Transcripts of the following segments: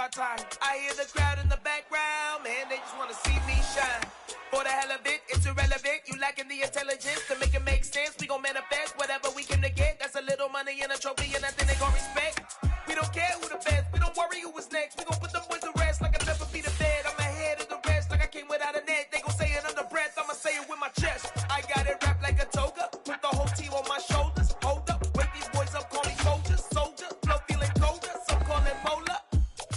part-time. I hear the crowd in the background, man, they just want to see me shine. For the hell of it, it's irrelevant. You lacking the intelligence to make it make sense. We gon' manifest whatever we came to get. That's a little money and a trophy and nothing they gon' respect. We don't care who the best, we don't worry who was next. We gon' put them boys to rest like I never beat a bed. I'm ahead of the rest like I came without a net. They gon' say it under breath, I'ma say it with my chest. I got it wrapped like a toga, put the whole team on my shoulders. Hold up, wake these boys up, call me soldiers. Soldier, flow feeling colder, some call it polar.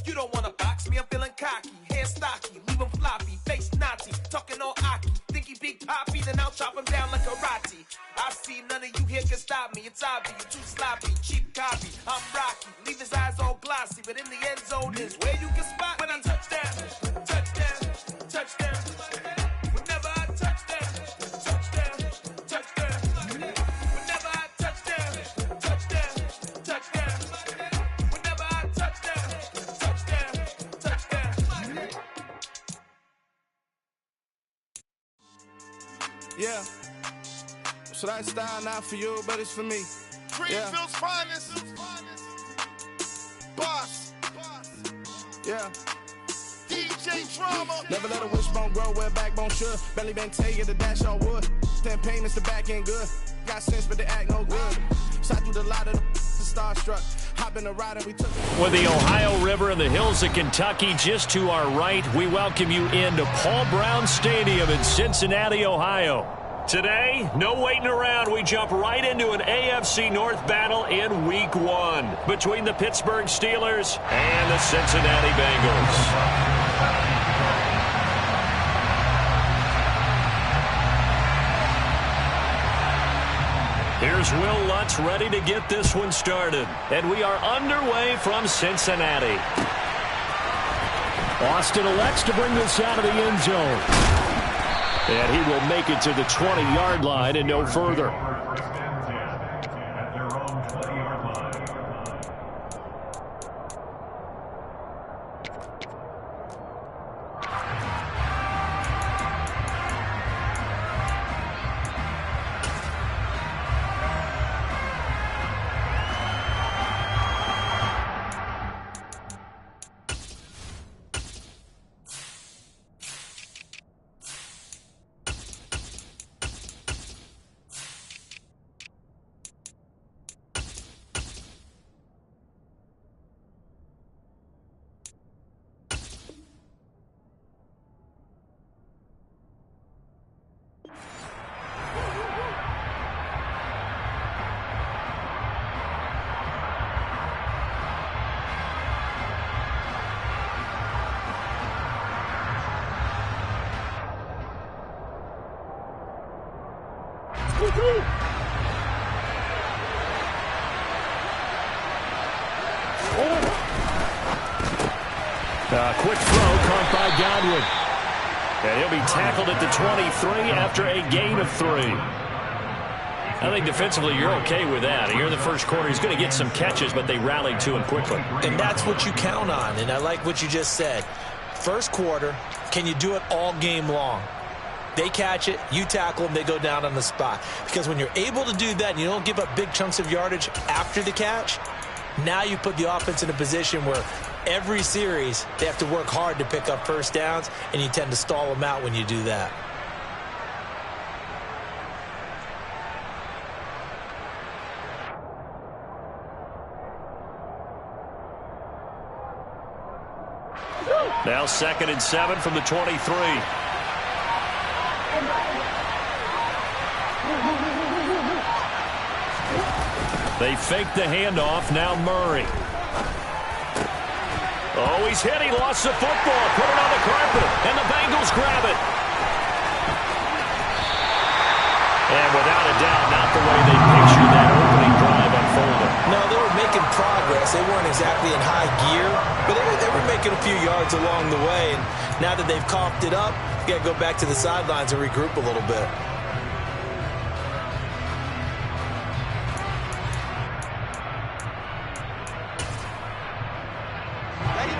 You don't wanna box me, I'm feeling cocky. Hair stocky, leave him floppy, face Nazi. Talking all Aki, think he big poppy, then I'll chop him down like karate. I see none of you here can stop me. It's obvious, you too sloppy, cheap copy. I'm Rocky, leave his eyes all glossy, but in the end zone is where you can spot when I touch down, touch down, touch down. Whenever I touch down, touch down, touch down. Whenever I touch down, touch down, touch down. Whenever I touch down, touch down, touch down. Yeah. So that style not for you, but it's for me. Greenville's finest. Boss. Yeah. DJ Drama. Never let a wishbone grow where backbone should. Belly been tell you the dash all wood. Then payments the back end good. Got sense, but they act no good. Shot through the lot of the starstruck. Hop in the ride and we took it. With the Ohio River and the hills of Kentucky just to our right, we welcome you into Paul Brown Stadium in Cincinnati, Ohio. Today, no waiting around. We jump right into an AFC North battle in Week 1 between the Pittsburgh Steelers and the Cincinnati Bengals. Here's Will Lutz ready to get this one started. And we are underway from Cincinnati. Austin elects to bring this out of the end zone. And he will make it to the 20-yard line and no further. Quick throw caught by Godwin. And he'll be tackled at the 23 after a gain of 3. I think defensively you're okay with that. Here in the first quarter, he's going to get some catches, but they rallied to him quickly. And that's what you count on, and I like what you just said. First quarter, can you do it all game long? They catch it, you tackle them, they go down on the spot. Because when you're able to do that and you don't give up big chunks of yardage after the catch, now you put the offense in a position where every series they have to work hard to pick up first downs, and you tend to stall them out when you do that. Now 2nd and 7 from the 23. They fake the handoff. Now Murray. Oh, he's hit. He lost the football. Put it on the carpet. And the Bengals grab it. And without a doubt, not the way they pictured that opening drive unfolded. No, they were making progress. They weren't exactly in high gear, but they were making a few yards along the way. And now that they've coughed it up, you got to go back to the sidelines and regroup a little bit.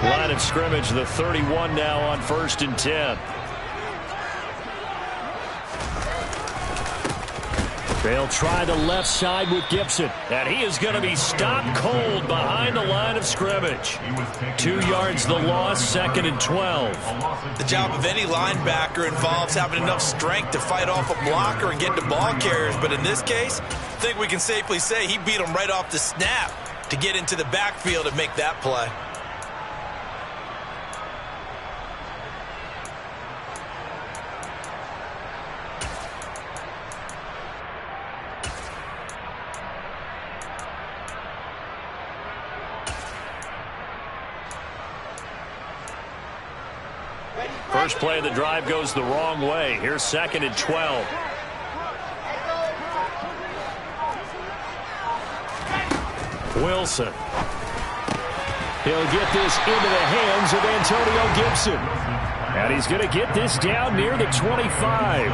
Line of scrimmage, the 31 now on 1st and 10. They'll try the left side with Gibson, and he is going to be stopped cold behind the line of scrimmage. 2 yards the loss, 2nd and 12. The job of any linebacker involves having enough strength to fight off a blocker and get to ball carriers, but in this case, I think we can safely say he beat him right off the snap to get into the backfield and make that play. First play of the drive goes the wrong way. Here's 2nd and 12. Wilson. He'll get this into the hands of Antonio Gibson. And he's going to get this down near the 25.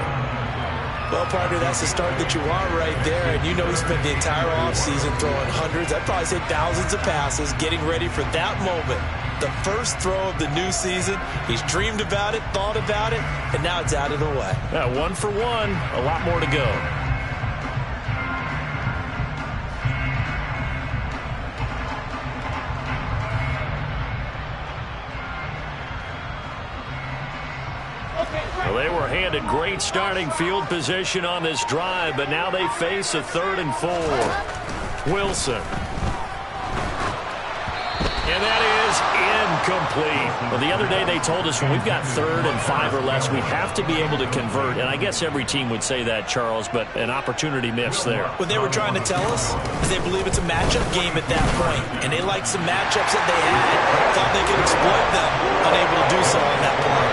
Well, partner, that's the start that you want right there. And you know he spent the entire offseason throwing hundreds, I'd probably say thousands of passes, getting ready for that moment. The first throw of the new season. He's dreamed about it, thought about it, and now it's out of the way. Yeah, 1 for 1. A lot more to go. Well, they were handed great starting field position on this drive, but now they face a 3rd and 4. Wilson. And that is incomplete. Well, the other day they told us when we've got 3rd and 5 or less, we have to be able to convert. And I guess every team would say that, Charles, but an opportunity missed there. What they were trying to tell us is they believe it's a matchup game at that point. And they liked some matchups that they had. Thought they could exploit them. Unable to do so on that play.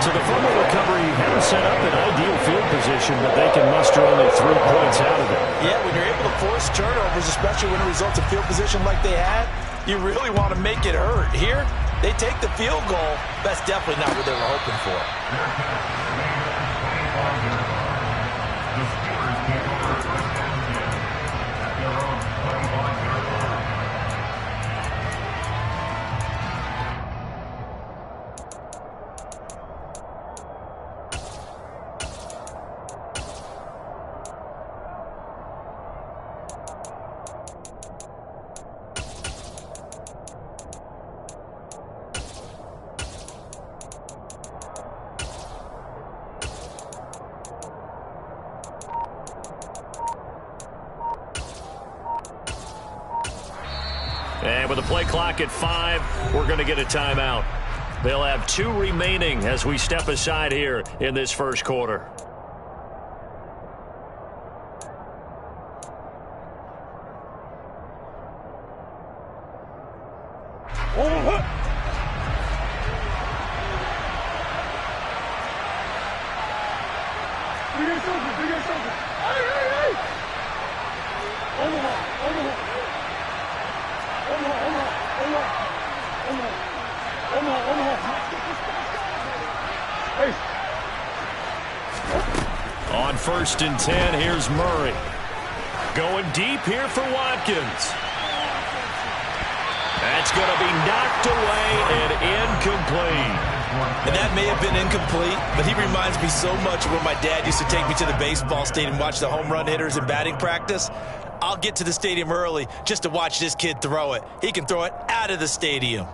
So the fumble recovery hadn't set up an ideal field position, but they can muster only 3 points out of it. Yeah, when you're able to force turnovers, especially when it results in field position like they had, you really want to make it hurt. Here, they take the field goal. That's definitely not what they were hoping for. And with the play clock at 5, we're going to get a timeout. They'll have 2 remaining as we step aside here in this first quarter. On 1st and 10, here's Murray. Going deep here for Watkins. That's going to be knocked away and incomplete. And that may have been incomplete, but he reminds me so much of when my dad used to take me to the baseball stadium and watch the home run hitters in batting practice. I'll get to the stadium early just to watch this kid throw it. He can throw it out of the stadium.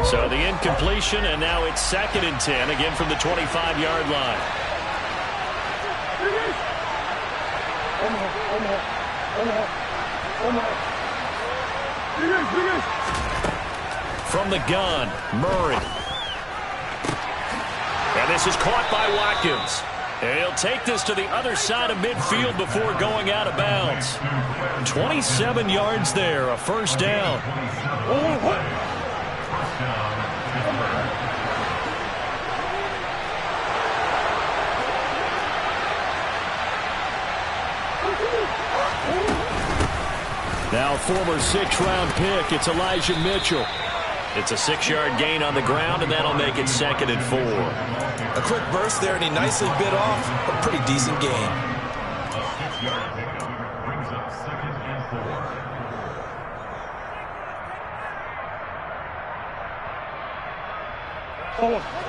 So the incompletion, and now it's 2nd and 10, again from the 25-yard line. From the gun, Murray. And this is caught by Watkins. And he'll take this to the other side of midfield before going out of bounds. 27 yards there, a first down. Now former 6th-round pick, it's Elijah Mitchell. It's a 6-yard gain on the ground, and that'll make it 2nd and 4. A quick burst there, and he nicely bit off a pretty decent gain.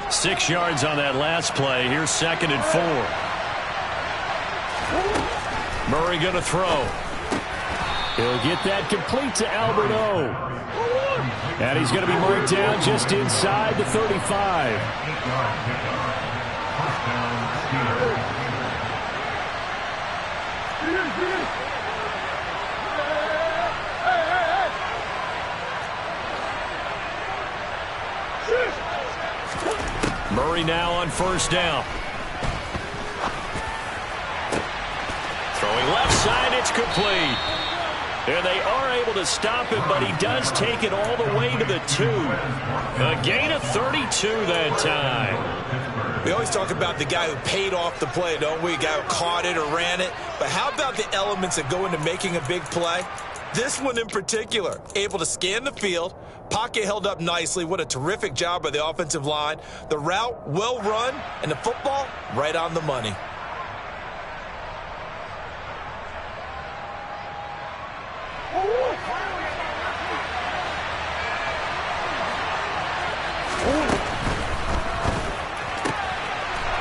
6 yards on that last play. Here's 2nd and 4. Murray going to throw. He'll get that complete to Albert O. And he's going to be marked down just inside the 35. Murray now on first down. Throwing left side, it's complete. And they are able to stop him, but he does take it all the way to the 2. A gain of 32 that time. We always talk about the guy who paid off the play, don't we? The guy who caught it or ran it. But how about the elements that go into making a big play? This one in particular, able to scan the field, pocket held up nicely. What a terrific job by the offensive line. The route, well run, and the football, right on the money.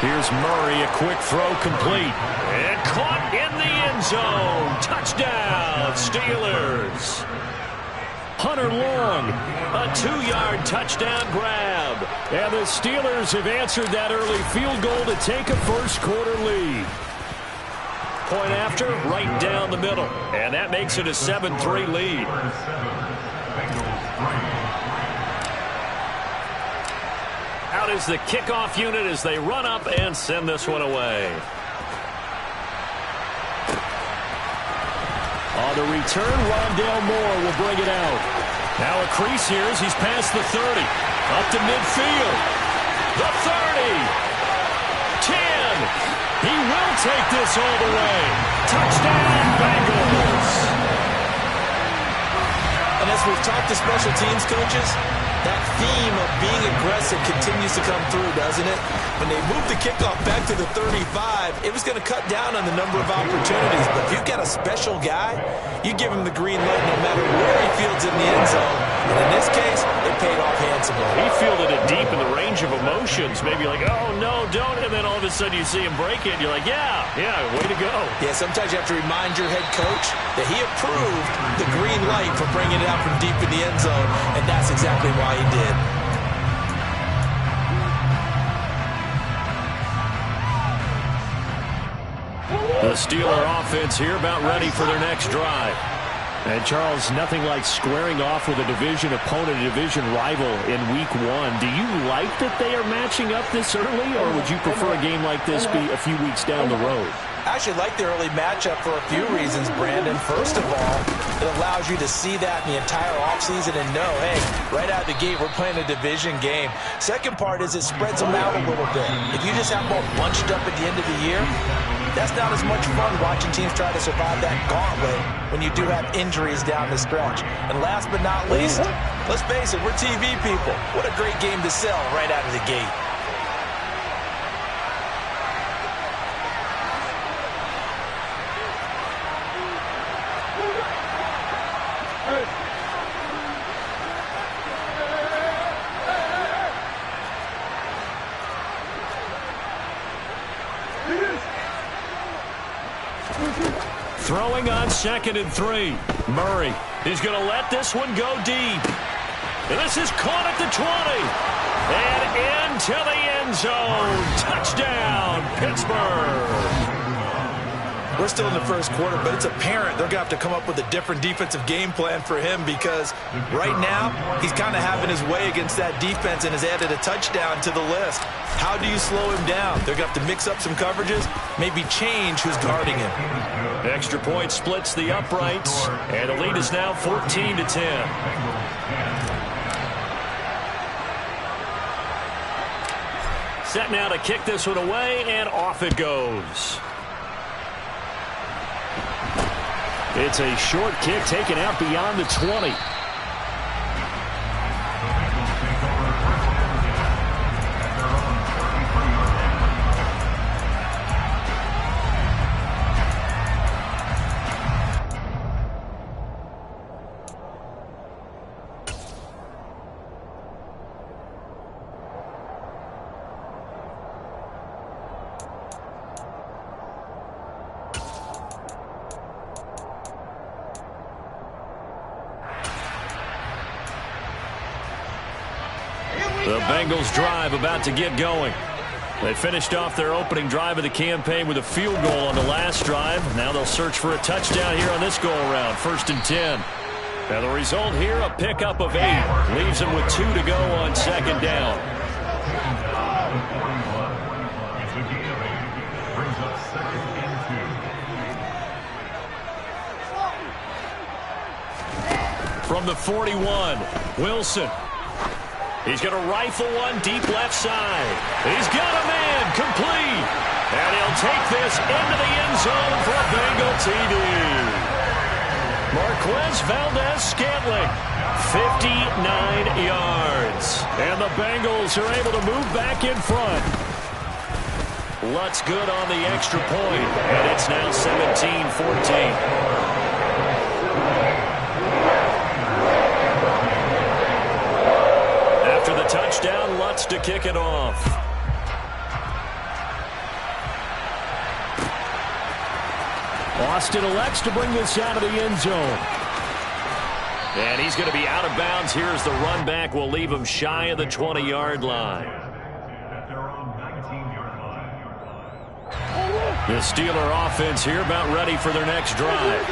Here's Murray, a quick throw complete. And caught in the end zone. Touchdown, Steelers. Hunter Long, a 2-yard touchdown grab. And the Steelers have answered that early field goal to take a first-quarter lead. Point after, right down the middle. And that makes it a 7-3 lead. Out is the kickoff unit as they run up and send this one away. On the return, Rondale Moore will bring it out. Now a crease here as he's past the 30. Up to midfield. The 30. 10. He will take this all the way. Touchdown, Bengals. And as we've talked to special teams coaches, that theme of being aggressive continues to come through, doesn't it? When they moved the kickoff back to the 35, it was going to cut down on the number of opportunities. But if you've got a special guy, you give him the green light no matter where he fields in the end zone. And in this case, it paid off handsomely. He fielded it deep in the range of emotions. Maybe like, oh, no, don't. And then all of a sudden you see him break it. And you're like, yeah, way to go. Yeah, sometimes you have to remind your head coach that he approved the green light for bringing it out from deep in the end zone. And that's exactly why he did. The Steeler offense here about ready for their next drive. And, Charles, nothing like squaring off with a division opponent, a division rival in Week 1. Do you like that they are matching up this early, or would you prefer a game like this be a few weeks down the road? I actually like the early matchup for a few reasons, Brandon. First of all, it allows you to see that in the entire offseason and know, hey, right out of the gate, we're playing a division game. Second part is it spreads them out a little bit. If you just have them all bunched up at the end of the year, that's not as much fun watching teams try to survive that gauntlet when you do have injuries down the stretch. And last but not least, let's face it, we're TV people. What a great game to sell right out of the gate. Throwing on 2nd and 3. Murray is going to let this one go deep. And this is caught at the 20. And into the end zone. Touchdown, Pittsburgh. We're still in the first quarter, but it's apparent they're going to have to come up with a different defensive game plan for him because right now he's kind of having his way against that defense and has added a touchdown to the list. How do you slow him down? They're going to have to mix up some coverages, maybe change who's guarding him. Extra point splits the uprights, and the lead is now 14-10. Set now to kick this one away, and off it goes. It's a short kick taken out beyond the 20. Bengals drive about to get going. They finished off their opening drive of the campaign with a field goal on the last drive. Now they'll search for a touchdown here on this go-around, 1st and 10. And the result here, a pickup of 8. Leaves them with 2 to go on 2nd down. From the 41, Wilson. He's going to rifle one deep left side. He's got a man, complete. And he'll take this into the end zone for a Bengal TD. Marquez Valdez-Scantling, 59 yards. And the Bengals are able to move back in front. Lutz good on the extra point, and it's now 17-14. After the touchdown, Lutz to kick it off. Austin elects to bring this out of the end zone. And he's going to be out of bounds here as the run back will leave him shy of the 20-yard line. The Steeler offense here about ready for their next drive.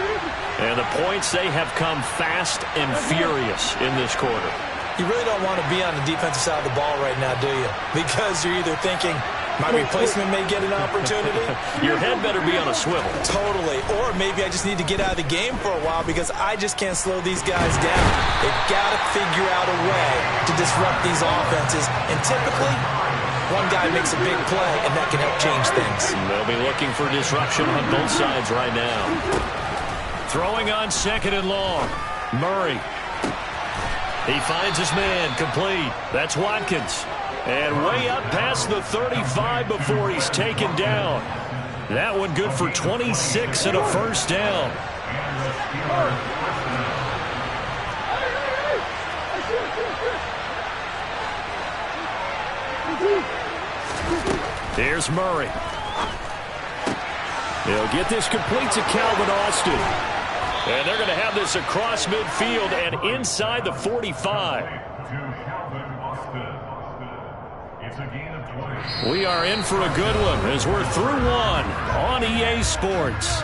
And the points, they have come fast and furious in this quarter. You really don't want to be on the defensive side of the ball right now, do you? Because you're either thinking, my replacement may get an opportunity. Your head better be on a swivel. Totally. Or maybe I just need to get out of the game for a while because I just can't slow these guys down. They've got to figure out a way to disrupt these offenses. And typically, one guy makes a big play, and that can help change things. They'll be looking for disruption on both sides right now. Throwing on 2nd and long. Murray. He finds his man, complete. That's Watkins. And way up past the 35 before he's taken down. That one good for 26 and a 1st down. Here's Murray. He'll get this complete to Calvin Austin. And they're going to have this across midfield and inside the 45. We are in for a good one as we're through one on EA Sports.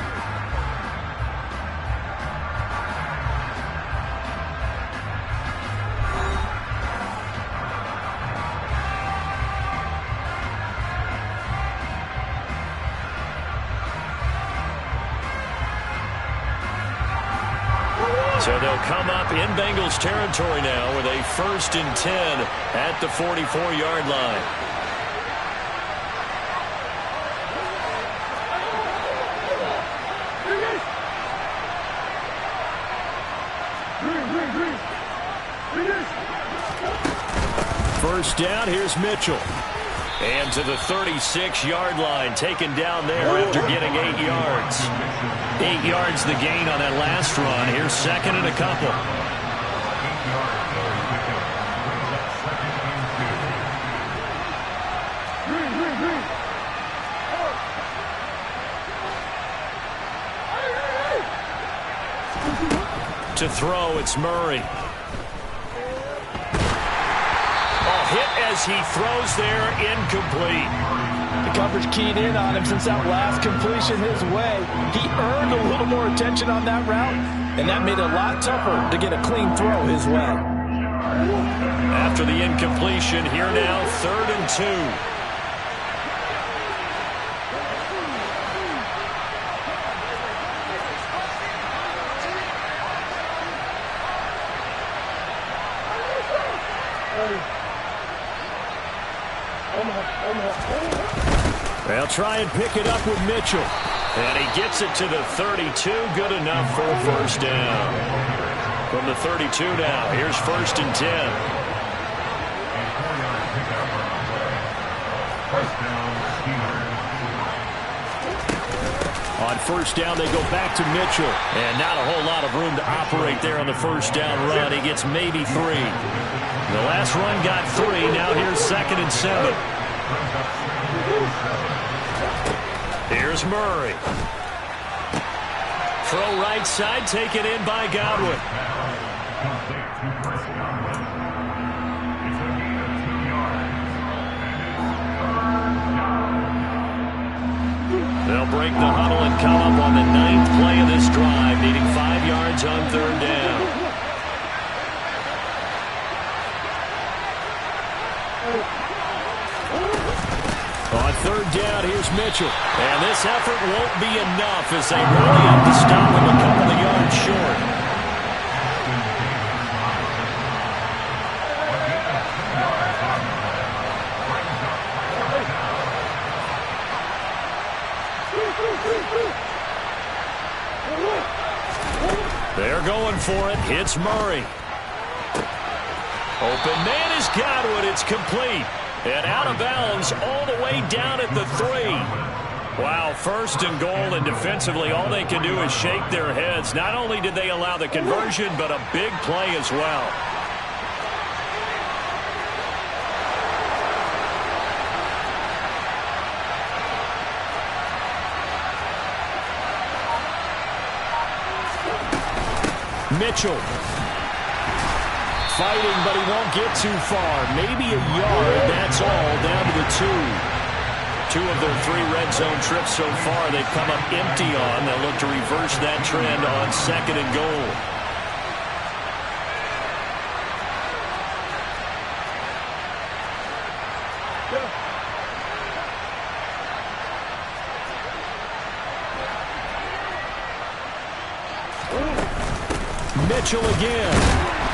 So they'll come up in Bengals territory now with a 1st and 10 at the 44-yard line. First down, here's Mitchell. And to the 36-yard line, taken down there after getting 8 yards. 8 yards the gain on that last run. Here's 2nd and a couple. To throw, it's Murray. Hit as he throws there, incomplete. The coverage keyed in on him since that last completion his way. He earned a little more attention on that route, and that made it a lot tougher to get a clean throw his way. After the incompletion, here now, 3rd and 2. They'll try and pick it up with Mitchell. And he gets it to the 32. Good enough for a 1st down. From the 32 now, here's 1st and 10. On 1st down, they go back to Mitchell. And not a whole lot of room to operate there on the 1st down run. He gets maybe 3. The last run got 3. Now here's 2nd and 7. Here's Murray. Throw right side, taken in by Godwin. They'll break the huddle and come up on the 9th play of this drive, needing 5 yards on 3rd down. On 3rd down, here's Mitchell. And this effort won't be enough as they rally up to stop him a couple of yards short. They're going for it. It's Murray. Open man is Godwin. It's complete. And out of bounds all the way down at the 3. Wow, 1st and goal, and defensively all they can do is shake their heads. Not only did they allow the conversion, but a big play as well. Mitchell. Fighting, but he won't get too far. Maybe a yard, that's all, down to the 2. 2 of their 3 red zone trips so far they've come up empty on. They'll look to reverse that trend on 2nd and goal. Mitchell again.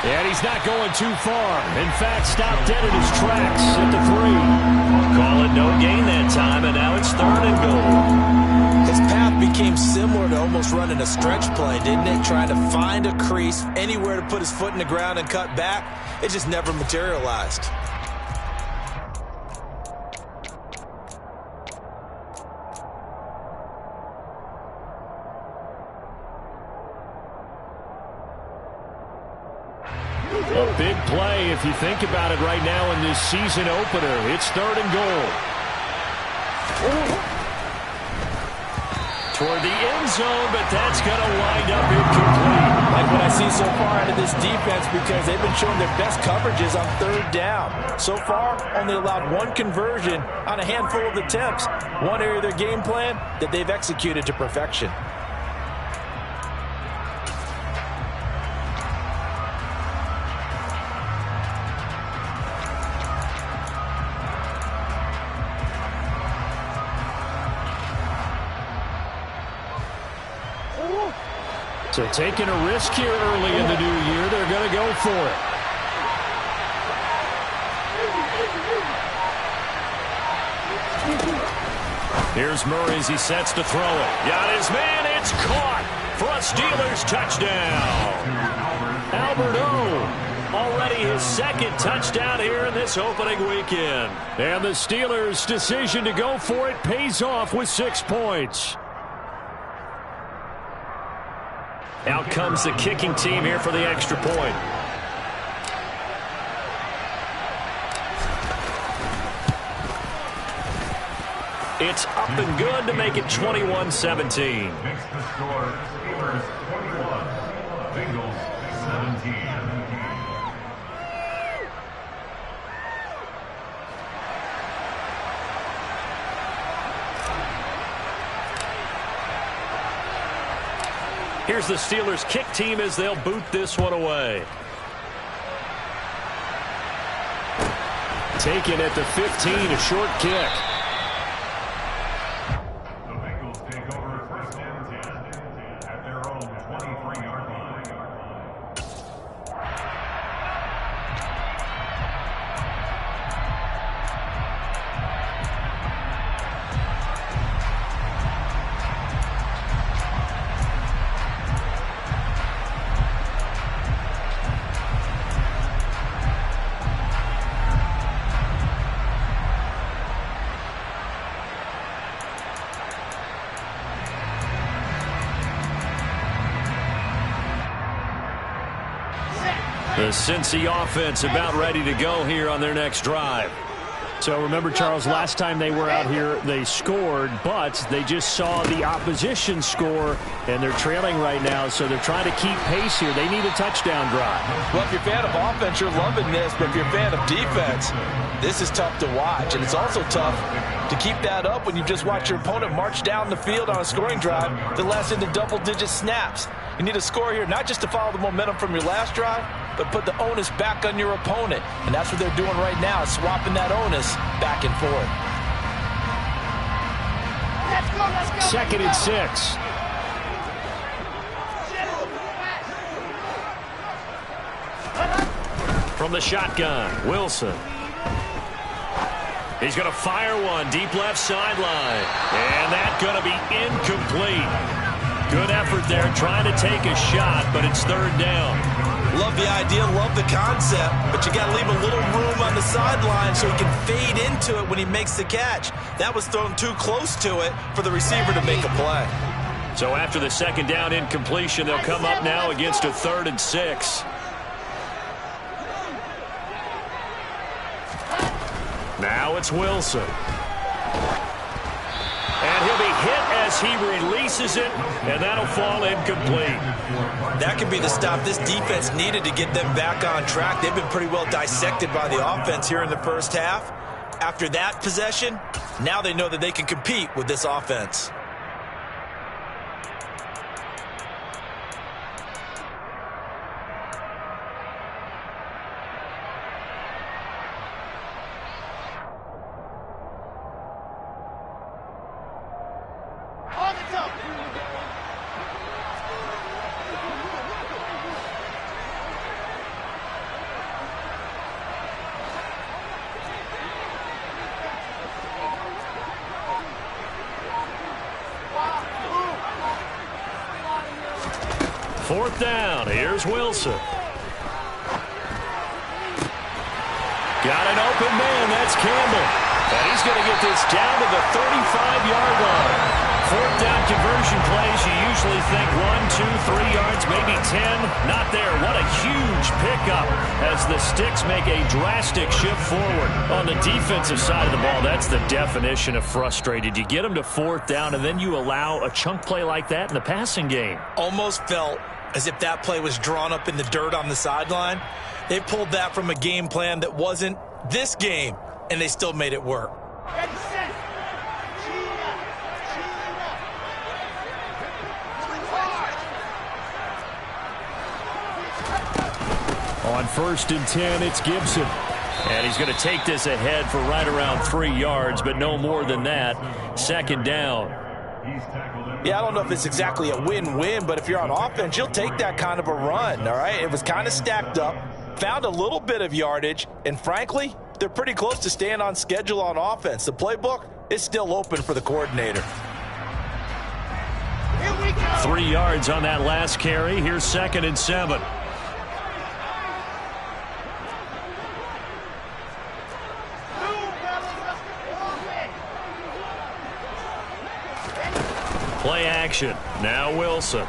And he's not going too far. In fact, stopped dead in his tracks at the 3. Call it no gain that time, and now it's 3rd and goal. His path became similar to almost running a stretch play, didn't it? Trying to find a crease, anywhere to put his foot in the ground and cut back. It just never materialized. A big play if you think about it right now in this season opener. It's 3rd and goal. Toward the end zone, but that's going to wind up incomplete. Like what I see so far out of this defense, because they've been showing their best coverages on 3rd down. So far, only allowed 1 conversion on a handful of attempts. One area of their game plan that they've executed to perfection. So taking a risk here early in the new year, they're going to go for it. Here's Murray as he sets to throw it. Got his man, it's caught for a Steelers touchdown. Albert O, already his 2nd touchdown here in this opening weekend. And the Steelers' decision to go for it pays off with 6 points. Out comes the kicking team here for the extra point. It's up and good to make it 21-17. Makes the score Steelers 21, Bengals 17. Here's the Steelers kick team as they'll boot this one away. Taken at the 15, a short kick. The Bengals take over 1st and 10 at their own 23-yard line. The Cincy offense about ready to go here on their next drive. So remember, Charles, last time they were out here, they scored, but they just saw the opposition score, and they're trailing right now, so they're trying to keep pace here. They need a touchdown drive. Well, if you're a fan of offense, you're loving this, but if you're a fan of defense, this is tough to watch, and it's also tough to keep that up when you just watch your opponent march down the field on a scoring drive that lasts into double-digit snaps. You need a score here, not just to follow the momentum from your last drive, but put the onus back on your opponent. And that's what they're doing right now, swapping that onus back and forth. Let's go. 2nd and 6. From the shotgun, Wilson. He's going to fire one deep left sideline. And that's going to be incomplete. Good effort there, trying to take a shot, but it's 3rd down. Love the idea, love the concept, but you got to leave a little room on the sideline so he can fade into it when he makes the catch. That was thrown too close to it for the receiver to make a play. So after the 2nd down incompletion, they'll come up now against a 3rd and 6. Now it's Wilson. And he'll be hit as he releases it, and that'll fall incomplete. That could be the stop this defense needed to get them back on track. They've been pretty well dissected by the offense here in the first half. After that possession, now they know that they can compete with this offense. Fourth down. Here's Wilson. Got an open man. That's Campbell. And he's going to get this down to the 35-yard line. 4th down conversion plays, you usually think 1, 2, 3 yards, maybe 10. Not there. What a huge pickup as the Sticks make a drastic shift forward. On the defensive side of the ball, that's the definition of frustrated. You get them to 4th down, and then you allow a chunk play like that in the passing game. Almost felt as if that play was drawn up in the dirt on the sideline. They pulled that from a game plan that wasn't this game, and they still made it work. On 1st and 10, it's Gibson. And he's going to take this ahead for right around 3 yards, but no more than that. 2nd down. Yeah, I don't know if it's exactly a win-win, but if you're on offense, you'll take that kind of a run, all right? It was kind of stacked up, found a little bit of yardage, and frankly, they're pretty close to staying on schedule on offense. The playbook is still open for the coordinator. 3 yards on that last carry. Here's 2nd and 7. Play action. Now Wilson.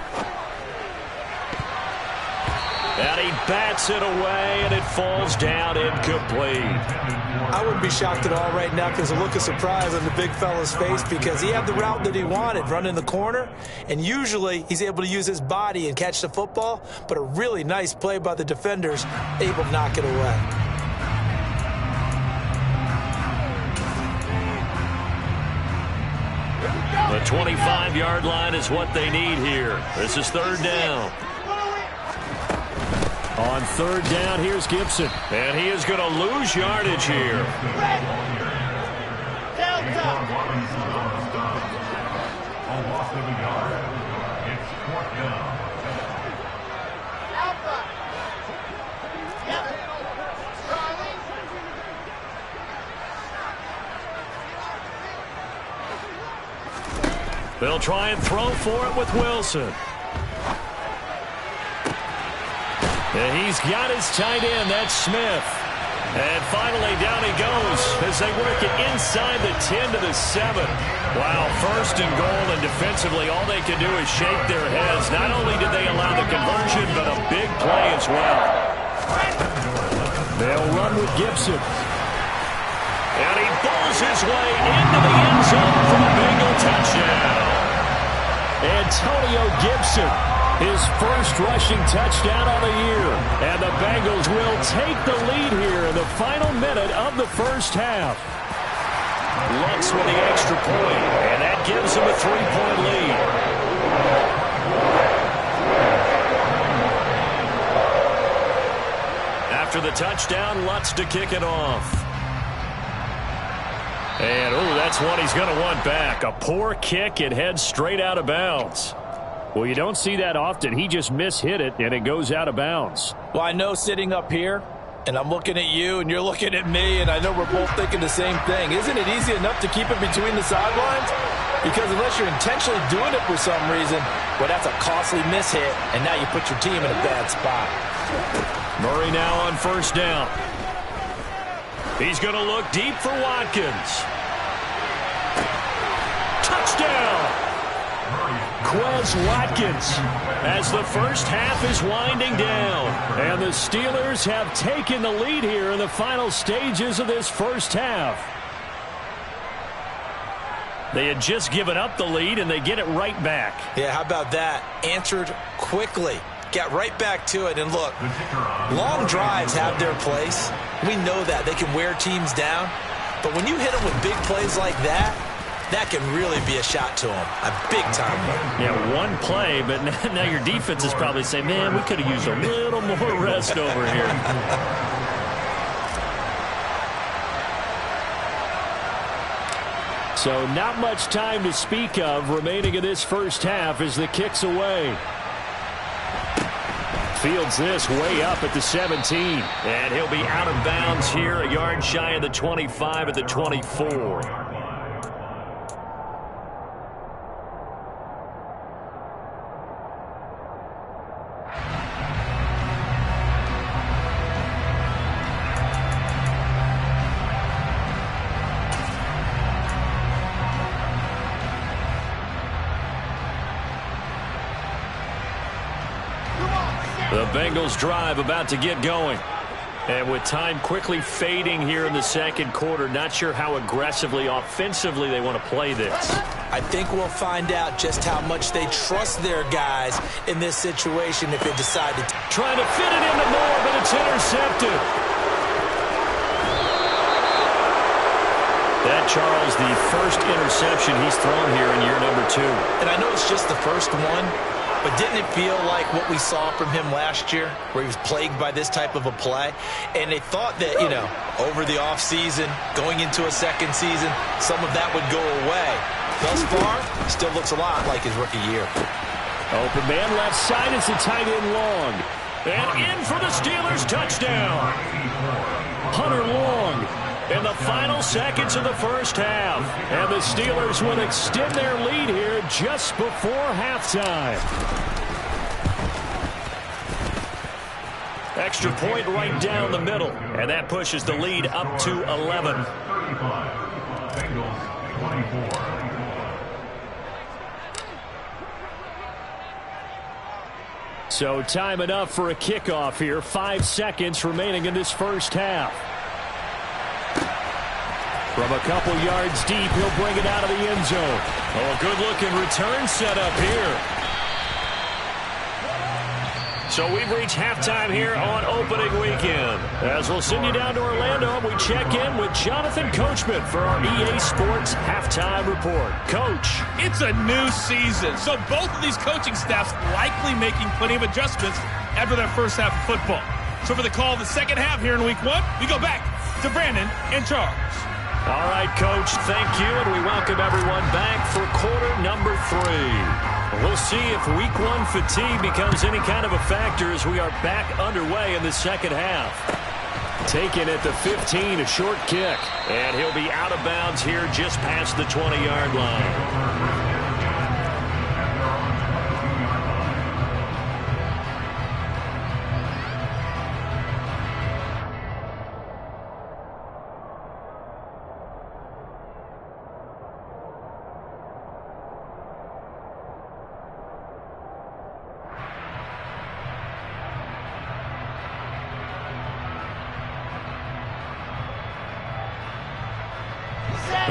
And he bats it away, and it falls down incomplete. I wouldn't be shocked at all right now because a look of surprise on the big fella's face because he had the route that he wanted, running the corner, and usually he's able to use his body and catch the football, but a really nice play by the defenders, able to knock it away. The 25-yard line is what they need here. This is 3rd down. On 3rd down, here's Gibson. And he is going to lose yardage here. They'll try and throw for it with Wilson. And he's got his tight end. That's Smith. And finally, down he goes as they work it inside the 10 to the 7. Wow, 1st and goal, and defensively, all they can do is shake their heads. Not only did they allow the conversion, but a big play as well. They'll run with Gibson. And he forces his way into the end zone for the Bengal touchdown. Antonio Gibson, his first rushing touchdown of the year. And the Bengals will take the lead here in the final minute of the first half. Lutz with the extra point, and that gives him a 3-point lead. After the touchdown, Lutz to kick it off. And, that's one he's going to want back. A poor kick, it heads straight out of bounds. Well, you don't see that often. He just mishit it, and it goes out of bounds. Well, I know sitting up here, and I'm looking at you, and you're looking at me, and I know we're both thinking the same thing. Isn't it easy enough to keep it between the sidelines? Because unless you're intentionally doing it for some reason, well, that's a costly mishit, and now you put your team in a bad spot. Murray now on first down. He's going to look deep for Watkins. Touchdown! Quez Watkins, as the first half is winding down. And the Steelers have taken the lead here in the final stages of this first half. They had just given up the lead, and they get it right back. Yeah, how about that? Answered quickly. Get right back to it. And look, long drives have their place. We know that. They can wear teams down. But when you hit them with big plays like that, that can really be a shot to them. A big-time one. Yeah, one play, but now your defense is probably saying, man, we could have used a little more rest over here. So not much time to speak of remaining in this first half as the kick's away. Fields this way up at the 17. And he'll be out of bounds here, a yard shy of the 25 at the 24. The Bengals drive about to get going. And with time quickly fading here in the second quarter, not sure how aggressively, offensively they want to play this. I think we'll find out just how much they trust their guys in this situation if they decide to. Trying to fit it into Moore, but it's intercepted. That, Charles, the first interception he's thrown here in year number 2. And I know it's just the first one, but didn't it feel like what we saw from him last year, where he was plagued by this type of a play? And they thought that, over the offseason, going into a second season, some of that would go away. Thus far, still looks a lot like his rookie year. Open man left side is the tight end Long. And in for the Steelers touchdown. Hunter Long. In the final seconds of the first half. And the Steelers will extend their lead here just before halftime. Extra point right down the middle. And that pushes the lead up to 11. 35. Bengals 24. So time enough for a kickoff here. 5 seconds remaining in this first half. From a couple yards deep, he'll bring it out of the end zone. Oh, a good-looking return set up here. So we've reached halftime here on opening weekend. As we'll send you down to Orlando, we check in with Jonathan Coachman for our EA Sports Halftime Report. Coach. It's a new season, so both of these coaching staffs likely making plenty of adjustments after their first half of football. So for the call of the second half here in week 1, we go back to Brandon and Charles. All right, Coach, thank you, and we welcome everyone back for quarter number 3. We'll see if week 1 fatigue becomes any kind of a factor as we are back underway in the second half. Taken at the 15, a short kick. And he'll be out of bounds here just past the 20-yard line.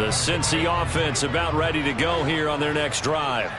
The Cincy offense about ready to go here on their next drive.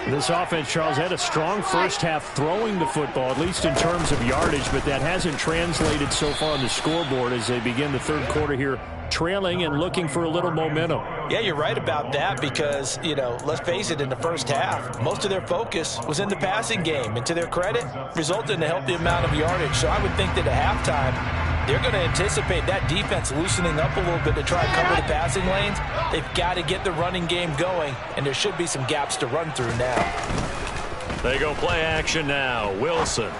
This offense, Charles, had a strong first half throwing the football, at least in terms of yardage, but that hasn't translated so far on the scoreboard as they begin the third quarter here, trailing and looking for a little momentum. Yeah, you're right about that because, let's face it, in the first half, most of their focus was in the passing game. And to their credit, resulted in a healthy amount of yardage. So I would think that at halftime, they're going to anticipate that defense loosening up a little bit to try and cover the passing lanes. They've got to get the running game going, and there should be some gaps to run through now. They go play action now. Wilson.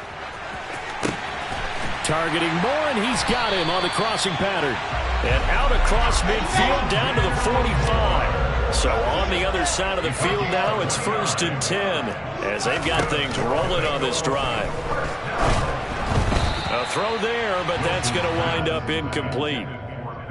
Targeting Moore, and he's got him on the crossing pattern. And out across midfield down to the 45. So on the other side of the field now, it's 1st and 10 as they've got things rolling on this drive. A throw there, but that's going to wind up incomplete.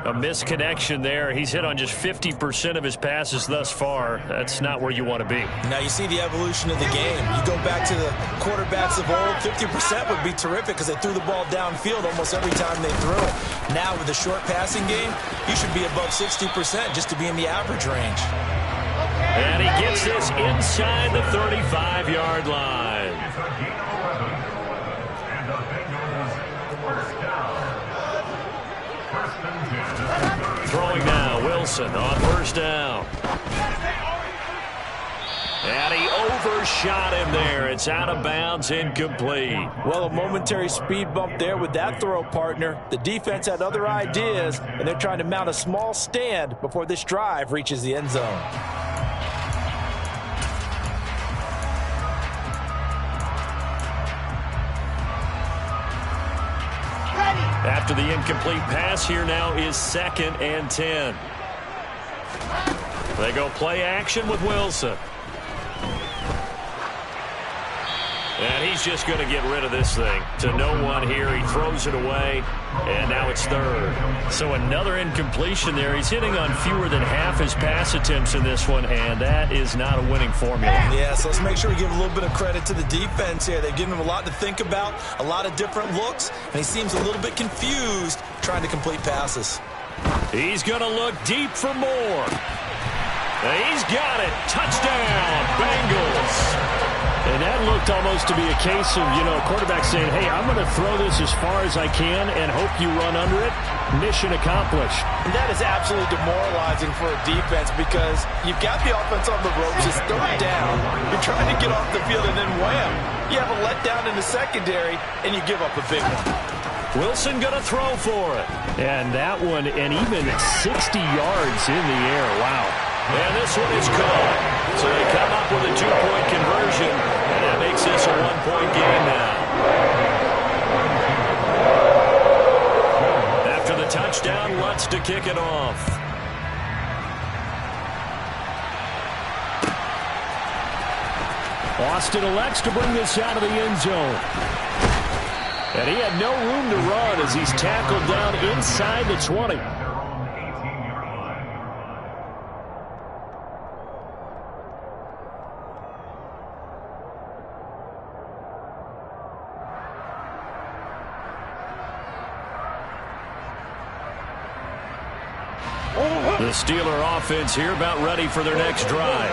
A misconnection there. He's hit on just 50% of his passes thus far. That's not where you want to be. Now you see the evolution of the game. You go back to the quarterbacks of old, 50% would be terrific because they threw the ball downfield almost every time they threw it. Now with the short passing game, you should be above 60% just to be in the average range. And he gets this inside the 35-yard line. Throwing now, Wilson on 1st down. And he overshot him there. It's out of bounds, incomplete. Well, a momentary speed bump there with that throw, partner. The defense had other ideas, and they're trying to mount a small stand before this drive reaches the end zone. After the incomplete pass, here now is 2nd and 10. They go play action with Wilson. And he's just going to get rid of this thing to no one here. He throws it away, and now it's 3rd. So another incompletion there. He's hitting on fewer than half his pass attempts in this one, and that is not a winning formula. Yeah, so let's make sure we give a little bit of credit to the defense here. They've given him a lot to think about, a lot of different looks, and he seems a little bit confused trying to complete passes. He's going to look deep for more. He's got it. Touchdown, Bengals. And that looked almost to be a case of, a quarterback saying, hey, I'm going to throw this as far as I can and hope you run under it. Mission accomplished. And that is absolutely demoralizing for a defense because you've got the offense on the ropes. It's 3rd down. You're trying to get off the field, and then wham, you have a letdown in the secondary, and you give up a big one. Wilson going to throw for it. And that one, and even 60 yards in the air. Wow. And this one is caught. So they come up with a 2-point conversion, and that makes this a 1-point game now. After the touchdown, Lutz to kick it off. Austin elects to bring this out of the end zone. And he had no room to run as he's tackled down inside the 20. The Steeler offense here about ready for their next drive.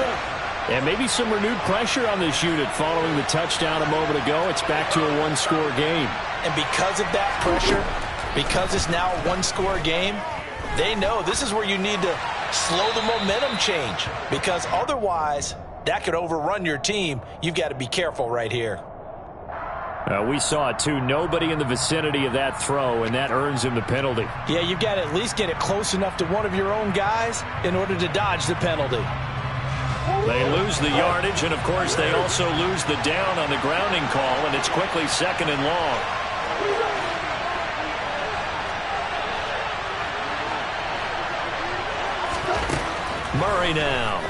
And maybe some renewed pressure on this unit following the touchdown a moment ago. It's back to a 1-score game. And because of that pressure, because it's now a 1-score game, they know this is where you need to slow the momentum change because otherwise that could overrun your team. You've got to be careful right here. We saw it, too. Nobody in the vicinity of that throw, and that earns him the penalty. Yeah, you've got to at least get it close enough to one of your own guys in order to dodge the penalty. They lose the yardage, and, of course, they also lose the down on the grounding call, and it's quickly 2nd and long. Murray now.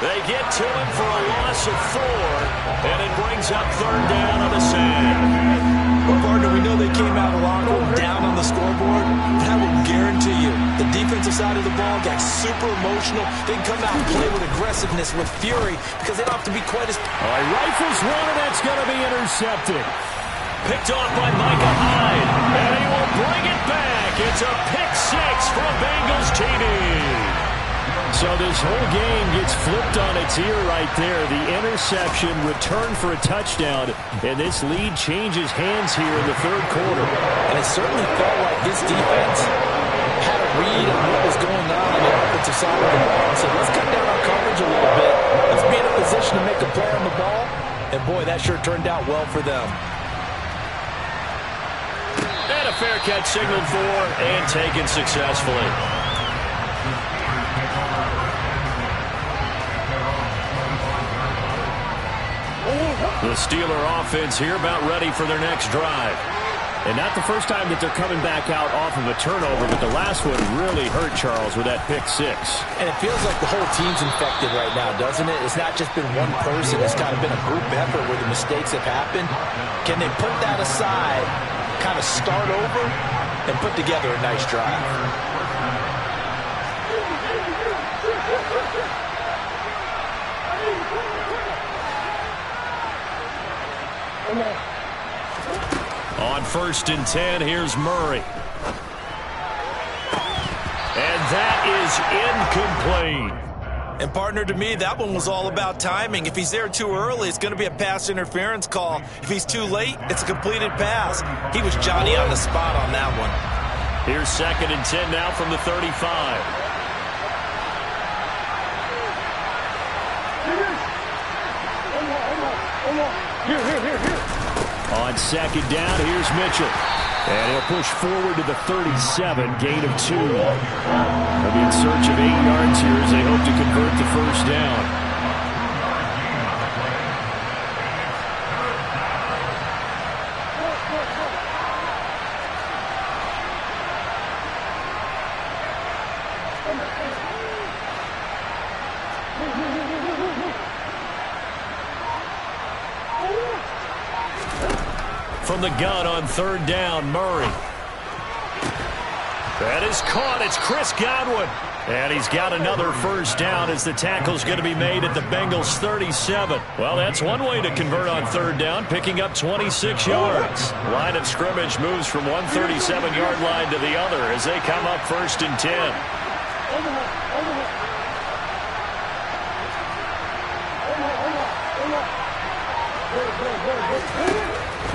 They get to him for a loss of 4, and it brings up 3rd down on the sand. Well, partner, we know they came out a lot down on the scoreboard, but I will guarantee you the defensive side of the ball got super emotional. They can come out and play with aggressiveness, with fury, because they don't have to be quite as... All right, rifles one, and that's going to be intercepted. Picked off by Micah Hyde, and he will bring it back. It's a pick six from Bengals TD. So this whole game gets flipped on its ear right there. The interception returned for a touchdown, and this lead changes hands here in the third quarter. And it certainly felt like this defense had a read on what was going on the offensive side of the ball and said, let's cut down our coverage a little bit. Let's be in a position to make a play on the ball. And, boy, that sure turned out well for them. And a fair catch signaled for and taken successfully. The Steeler offense here about ready for their next drive. And not the first time that they're coming back out off of a turnover, but the last one really hurt Charles with that pick six. And it feels like the whole team's infected right now, doesn't it? It's not just been one person. It's kind of been a group effort where the mistakes have happened. Can they put that aside, kind of start over, and put together a nice drive? On 1st and 10, here's Murray. And that is incomplete. And, partner, to me, that one was all about timing. If he's there too early, it's going to be a pass interference call. If he's too late, it's a completed pass. He was Johnny on the spot on that one. Here's 2nd and 10 now from the 35. On 2nd down, here's Mitchell. And he'll push forward to the 37, gain of 2. They'll be in search of 8 yards here as they hope to convert the first down. From the gun on 3rd down, Murray. That is caught. It's Chris Godwin. And he's got another first down as the tackle's going to be made at the Bengals 37. Well, that's one way to convert on 3rd down, picking up 26 yards. Line of scrimmage moves from one 37-yard line to the other as they come up 1st and 10.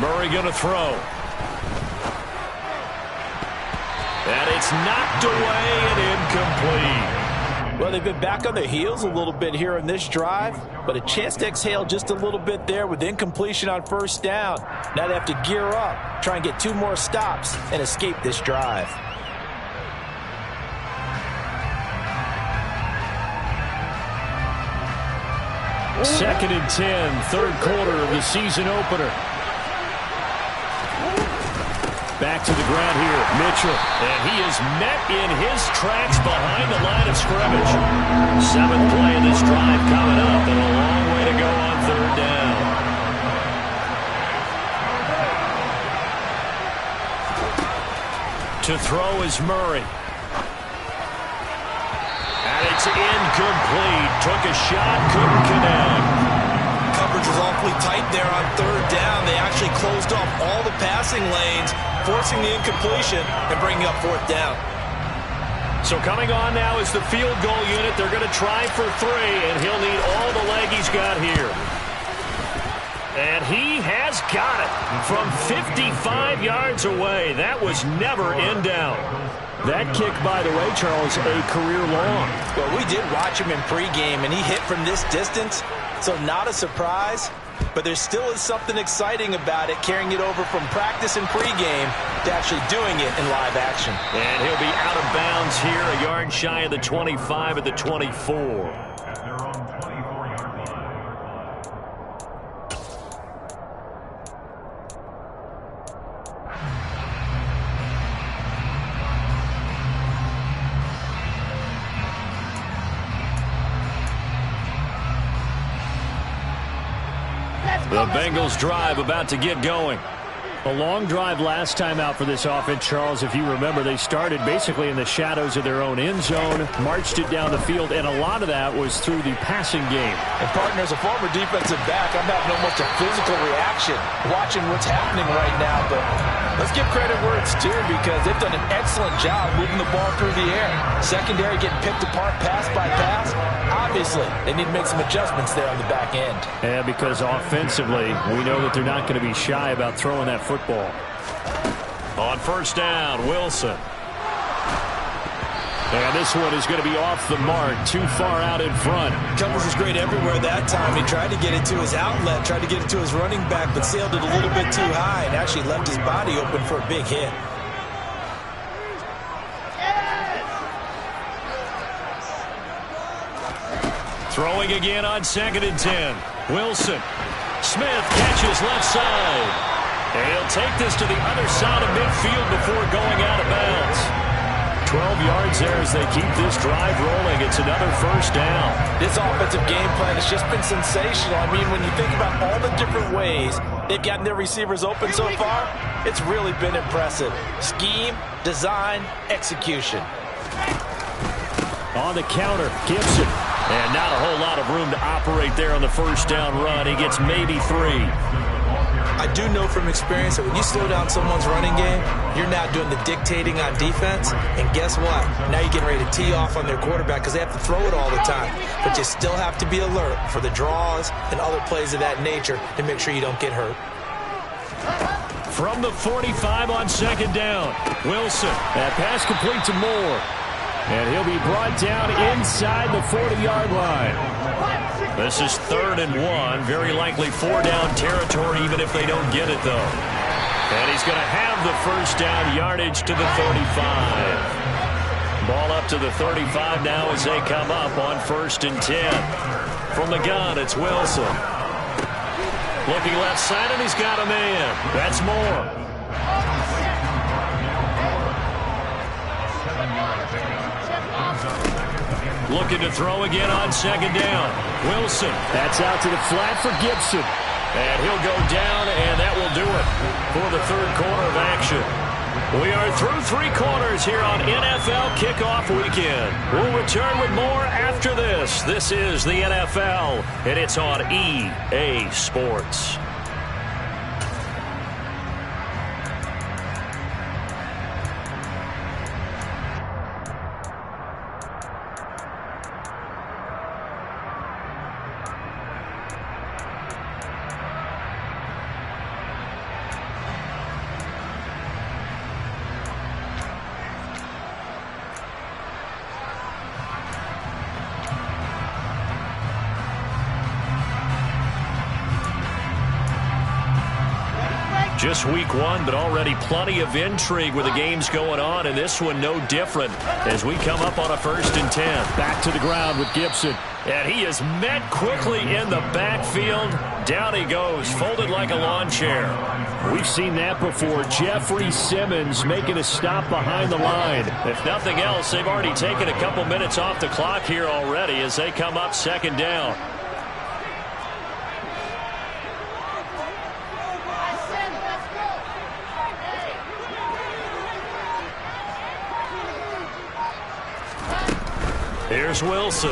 Murray going to throw. And it's knocked away and incomplete. Well, they've been back on their heels a little bit here in this drive, but a chance to exhale just a little bit there with incompletion on 1st down. Now they have to gear up, try and get 2 more stops, and escape this drive. Second and 10, 3rd quarter of the season opener. Back to the ground here, Mitchell. And he is met in his tracks behind the line of scrimmage. 7th play of this drive coming up, and a long way to go on 3rd down. To throw is Murray. And it's incomplete. Took a shot, couldn't connect. Coverage was awfully tight there on 3rd down. They actually closed off all the passing lanes, forcing the incompletion and bringing up 4th down. So coming on now is the field goal unit. They're going to try for 3, and he'll need all the leg he's got here. And he has got it from 55 yards away. That was never in doubt. That kick, by the way, Charles, a career long. Well, we did watch him in pregame, and he hit from this distance, so not a surprise. But there still is something exciting about it, carrying it over from practice and pregame to actually doing it in live action. And he'll be out of bounds here, a yard shy of the 25 at the 24. At their own 24-yard line. The Bengals drive about to get going. A long drive last time out for this offense, Charles. If you remember, they started basically in the shadows of their own end zone, marched it down the field, and a lot of that was through the passing game. And, partner, as a former defensive back, I'm having almost a physical reaction watching what's happening right now. But Let's give credit where it's due because they've done an excellent job moving the ball through the air. Secondary getting picked apart pass by pass. Obviously, they need to make some adjustments there on the back end. Yeah, because offensively, we know that they're not going to be shy about throwing that football. On first down, Wilson. And this one is going to be off the mark, too far out in front. Coverage was great everywhere that time. He tried to get it to his outlet, tried to get it to his running back, but sailed it a little bit too high and actually left his body open for a big hit. Throwing again on 2nd and 10. Wilson. Smith catches left side. And he'll take this to the other side of midfield before going out of bounds. 12 yards there as they keep this drive rolling. It's another first down. This offensive game plan has just been sensational. I mean, when you think about all the different ways they've gotten their receivers open so far, it's really been impressive. Scheme, design, execution. On the counter, Gibson. And not a whole lot of room to operate there on the first down run. He gets maybe 3. I do know from experience that when you slow down someone's running game, you're now doing the dictating on defense. And guess what? Now you're getting ready to tee off on their quarterback because they have to throw it all the time. But you still have to be alert for the draws and other plays of that nature to make sure you don't get hurt. From the 45 on 2nd down, Wilson. That pass complete to Moore. And he'll be brought down inside the 40-yard line. This is 3rd and 1. Very likely 4-down territory, even if they don't get it, though. And he's going to have the first down yardage to the 35. Ball up to the 35 now as they come up on 1st and 10. From the gun, it's Wilson. Looking left side, and he's got a man. That's Moore. Looking to throw again on 2nd down. Wilson. That's out to the flat for Gibson. And he'll go down, and that will do it for the 3rd quarter of action. We are through 3 quarters here on NFL Kickoff Weekend. We'll return with more after this. This is the NFL, and it's on EA Sports. Just week 1, but already plenty of intrigue with the games going on, and this one no different as we come up on a 1st and 10. Back to the ground with Gibson. And he is met quickly in the backfield. Down he goes, folded like a lawn chair. We've seen that before. Jeffrey Simmons making a stop behind the line. If nothing else, they've already taken a couple minutes off the clock here already as they come up 2nd down. Here's Wilson.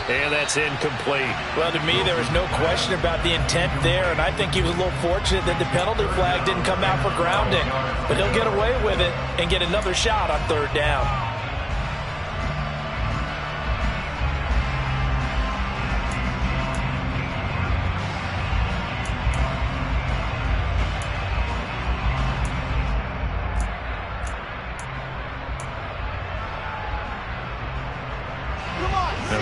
And that's incomplete. Well, to me, there was no question about the intent there, and I think he was a little fortunate that the penalty flag didn't come out for grounding. But he'll get away with it and get another shot on 3rd down.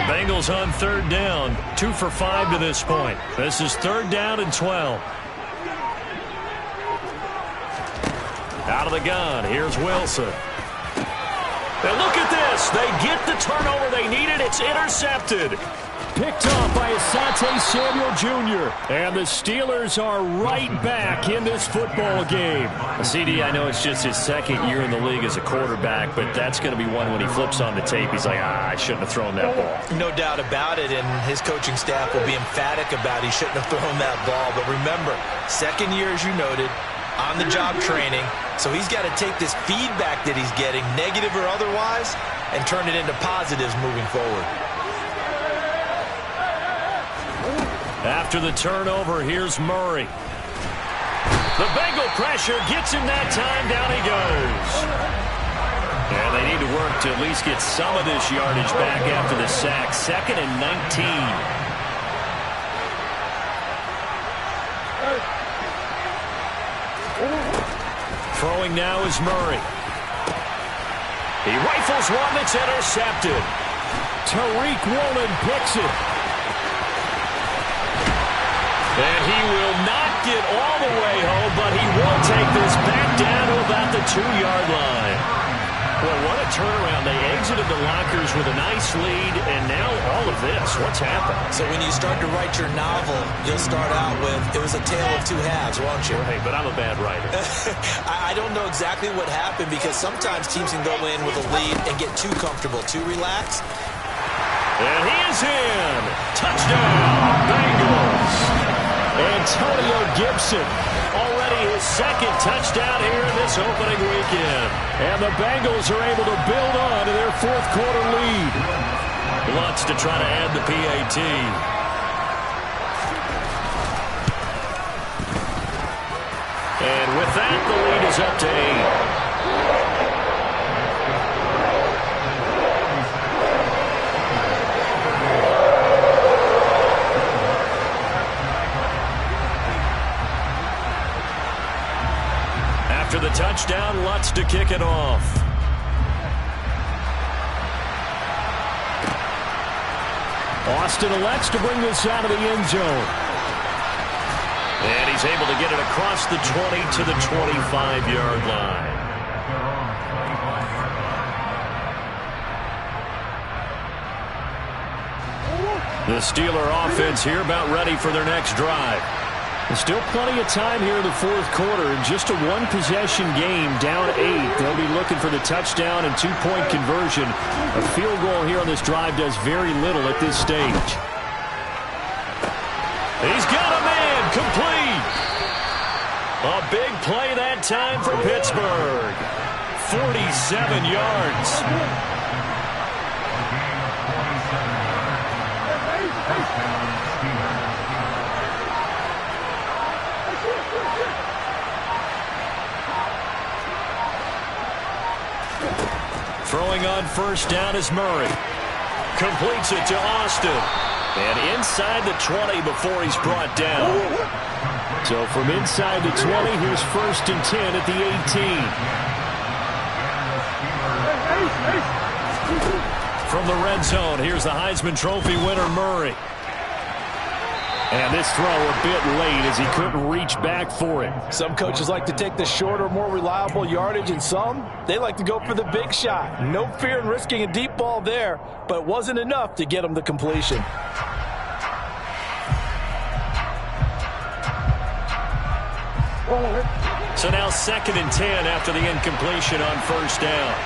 Bengals on 3rd down, 2 for 5 to this point. This is 3rd down and 12. Out of the gun, here's Wilson. And look at this. They get the turnover they needed. It's intercepted. Picked off by Asante Samuel Jr. And the Steelers are right back in this football game. CD, I know it's just his 2nd year in the league as a quarterback, but that's going to be one when he flips on the tape. He's like, I shouldn't have thrown that ball. No doubt about it, and his coaching staff will be emphatic about he shouldn't have thrown that ball. But remember, 2nd year, as you noted, on-the-job training. So he's got to take this feedback that he's getting, negative or otherwise, and turn it into positives moving forward. After the turnover, here's Murray. The Bengal pressure gets him that time. Down he goes. And they need to work to at least get some of this yardage back after the sack. 2nd and 19. Throwing now is Murray. He rifles one that's intercepted. Tariq Woolen picks it. And he will not get all the way home, but he will take this back down to about the 2-yard line. Boy, what a turnaround. They exited the lockers with a nice lead, and now all of this. What's happened? So when you start to write your novel, you'll start out with, it was a tale of two halves, won't you? Right, but I'm a bad writer. I don't know exactly what happened because sometimes teams can go in with a lead and get too comfortable, too relaxed. And he is in. Touchdown, Bengals. Antonio Gibson. Already his 2nd touchdown here in this opening weekend. And the Bengals are able to build on to their 4th quarter lead. Lutz to try to add the PAT. And with that, the lead is up to 8. After the touchdown, Lutz to kick it off. Austin elects to bring this out of the end zone. And he's able to get it across the 20 to the 25-yard line. The Steeler offense here about ready for their next drive. There's still plenty of time here in the 4th quarter. Just a 1-possession game, down 8. They'll be looking for the touchdown and 2-point conversion. A field goal here on this drive does very little at this stage. He's got a man complete. A big play that time for Pittsburgh. 47 yards. Throwing on 1st down is Murray. Completes it to Austin. And inside the 20 before he's brought down. So from inside the 20, here's 1st and 10 at the 18. From the red zone, here's the Heisman Trophy winner, Murray. And this throw a bit late as he couldn't reach back for it. Some coaches like to take the shorter, more reliable yardage, and some, they like to go for the big shot. No fear in risking a deep ball there, but it wasn't enough to get him the completion. So now 2nd and 10 after the incompletion on 1st down.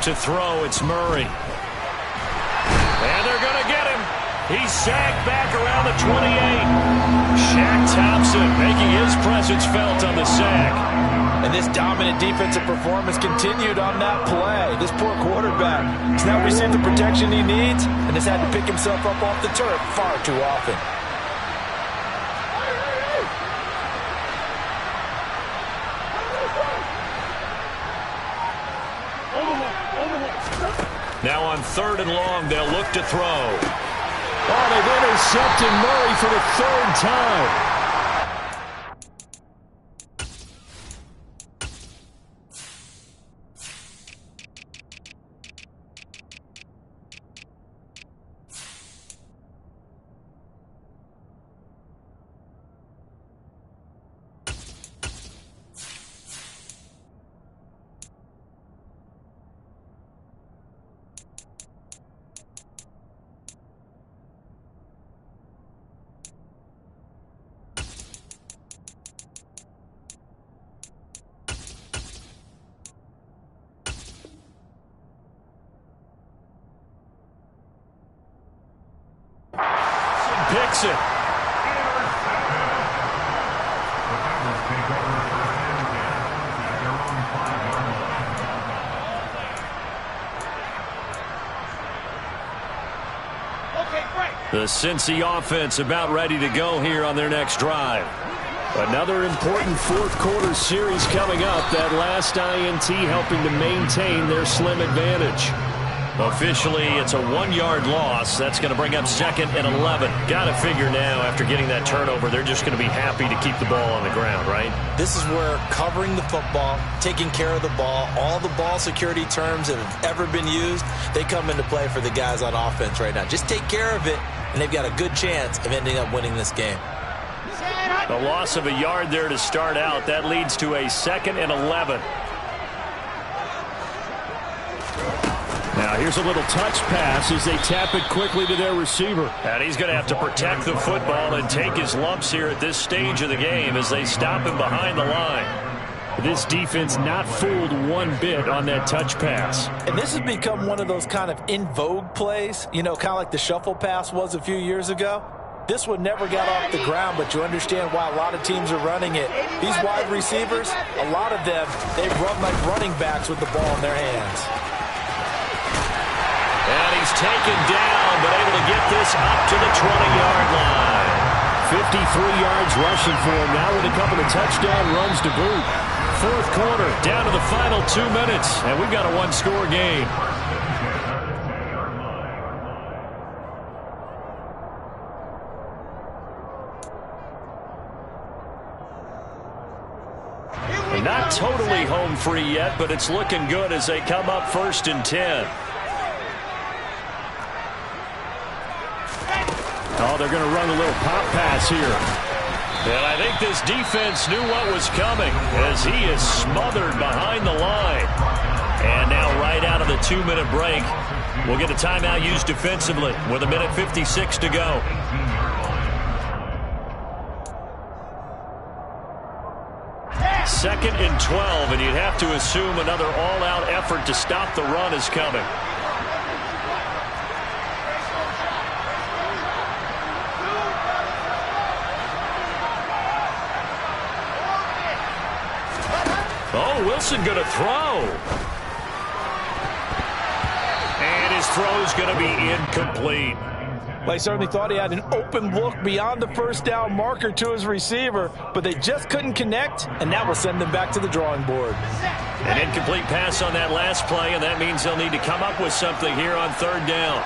To throw, it's Murray. And they're going to get him. He's sacked back around the 28. Shaq Thompson making his presence felt on the sack. And this dominant defensive performance continued on that play. This poor quarterback has now received the protection he needs and has had to pick himself up off the turf far too often. Now on 3rd and long, they'll look to throw. Oh, they've intercepted Murray for the 3rd time. Picks it. The Cincy offense about ready to go here on their next drive. Another important fourth-quarter series coming up. That last INT helping to maintain their slim advantage. Officially, it's a 1-yard loss. That's going to bring up 2nd and 11. Got to figure now, after getting that turnover, they're just going to be happy to keep the ball on the ground, right? This is where covering the football, taking care of the ball, all the ball security terms that have ever been used, they come into play for the guys on offense right now. Just take care of it, and they've got a good chance of ending up winning this game. A loss of a yard there to start out. That leads to a 2nd and 11. Now here's a little touch pass as they tap it quickly to their receiver. And he's going to have to protect the football and take his lumps here at this stage of the game as they stop him behind the line. This defense not fooled one bit on that touch pass. And this has become one of those kind of in vogue plays, you know, kind of like the shuffle pass was a few years ago. This one never got off the ground, but you understand why a lot of teams are running it. These wide receivers, a lot of them, they run like running backs with the ball in their hands. And he's taken down, but able to get this up to the 20-yard line. 53 yards rushing for him now with a couple of touchdown runs to boot. Fourth quarter, down to the final 2 minutes, and we've got a one-score game. Not totally home free yet, but it's looking good as they come up 1st and 10. Oh, they're going to run a little pop pass here. And I think this defense knew what was coming as he is smothered behind the line. And now right out of the 2-minute break, we'll get a timeout used defensively with 1:56 to go. Second and 12, and you'd have to assume another all-out effort to stop the run is coming. Oh, Wilson going to throw. And his throw's going to be incomplete. Well, he certainly thought he had an open look beyond the first down marker to his receiver, but they just couldn't connect, and that will send them back to the drawing board. An incomplete pass on that last play, and that means they'll need to come up with something here on 3rd down.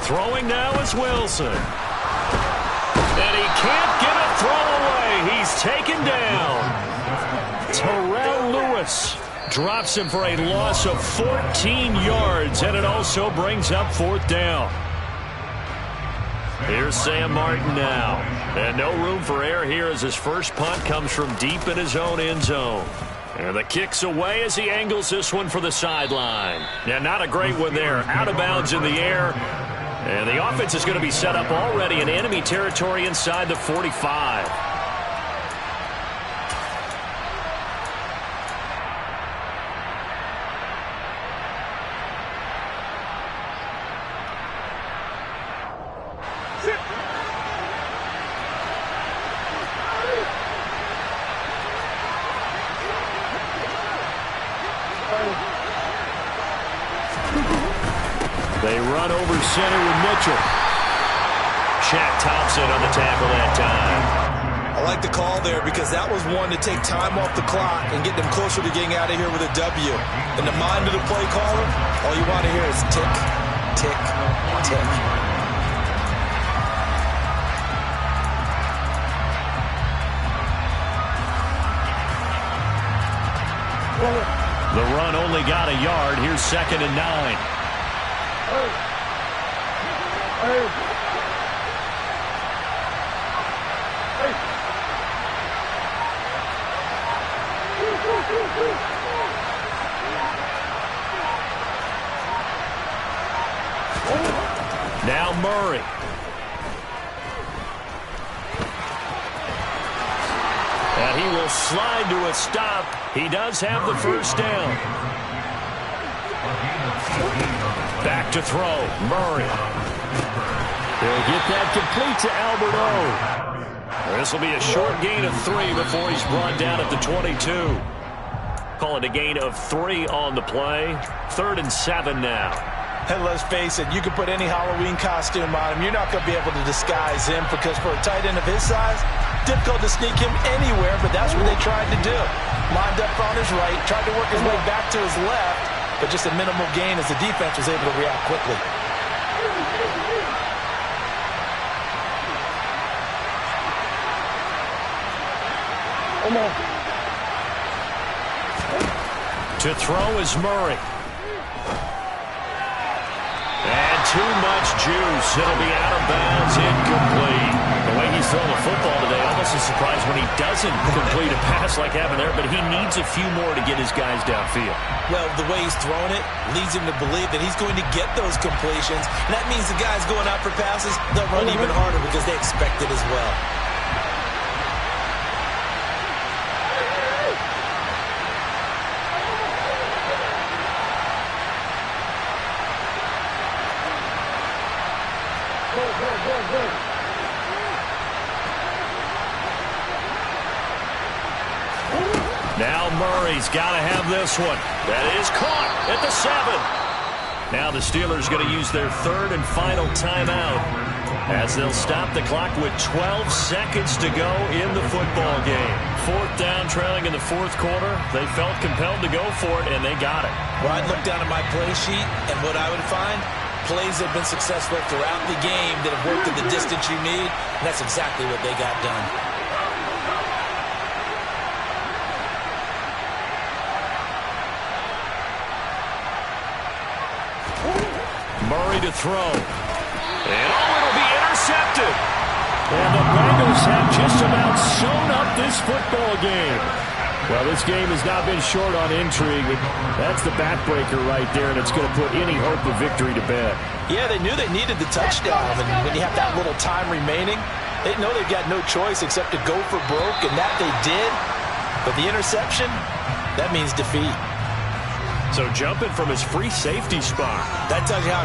Throwing now is Wilson. And he can't get a throw away. He's taken down. Terrell Lewis drops him for a loss of 14 yards, and it also brings up 4th down. Here's Sam Martin now. And no room for error here as his first punt comes from deep in his own end zone. And the kick's away as he angles this one for the sideline. Yeah, not a great one there. Out of bounds in the air. And the offense is going to be set up already in enemy territory inside the 45. They run over center with Mitchell. Shaq Thompson on the tackle that time. I like the call there because that was one to take time off the clock and get them closer to getting out of here with a W. In the mind of the play caller, all you want to hear is tick, tick, tick. The run only got a yard. Here's 2nd and 9. Now Murray. And he will slide to a stop. He does have the first down. Back to throw. Murray. They'll get that complete to Albert O. This will be a short gain of 3 before he's brought down at the 22. Call it a gain of 3 on the play. 3rd and 7 now. And let's face it, you can put any Halloween costume on him. You're not going to be able to disguise him because for a tight end of his size, difficult to sneak him anywhere, but that's what they tried to do. Lined up on his right, tried to work his way back to his left, but just a minimal gain as the defense was able to react quickly. To throw is Murray. And too much juice. It'll be out of bounds, incomplete. The way he's throwing the football today, almost a surprise when he doesn't complete a pass like happened there, but he needs a few more to get his guys downfield. Well, the way he's throwing it leads him to believe that he's going to get those completions. And that means the guys going out for passes, they'll run even harder because they expect it as well. Now Murray's got to have this one. That is caught at the 7. Now the Steelers going to use their 3rd and final timeout as they'll stop the clock with 12 seconds to go in the football game. 4th down, trailing in the 4th quarter. They felt compelled to go for it, and they got it. Well, I'd look down at my play sheet, and what I would find, plays have been successful throughout the game that have worked at the distance you need, and that's exactly what they got done. Murray to throw. And it'll be intercepted. And the Bengals have just about sewn up this football game. Well, this game has not been short on intrigue. That's the backbreaker right there, and it's going to put any hope of victory to bed. Yeah, they knew they needed the touchdown, and when you have that little time remaining, they know they've got no choice except to go for broke, and that they did. But the interception, that means defeat. So jumping from his free safety spot. That tells you how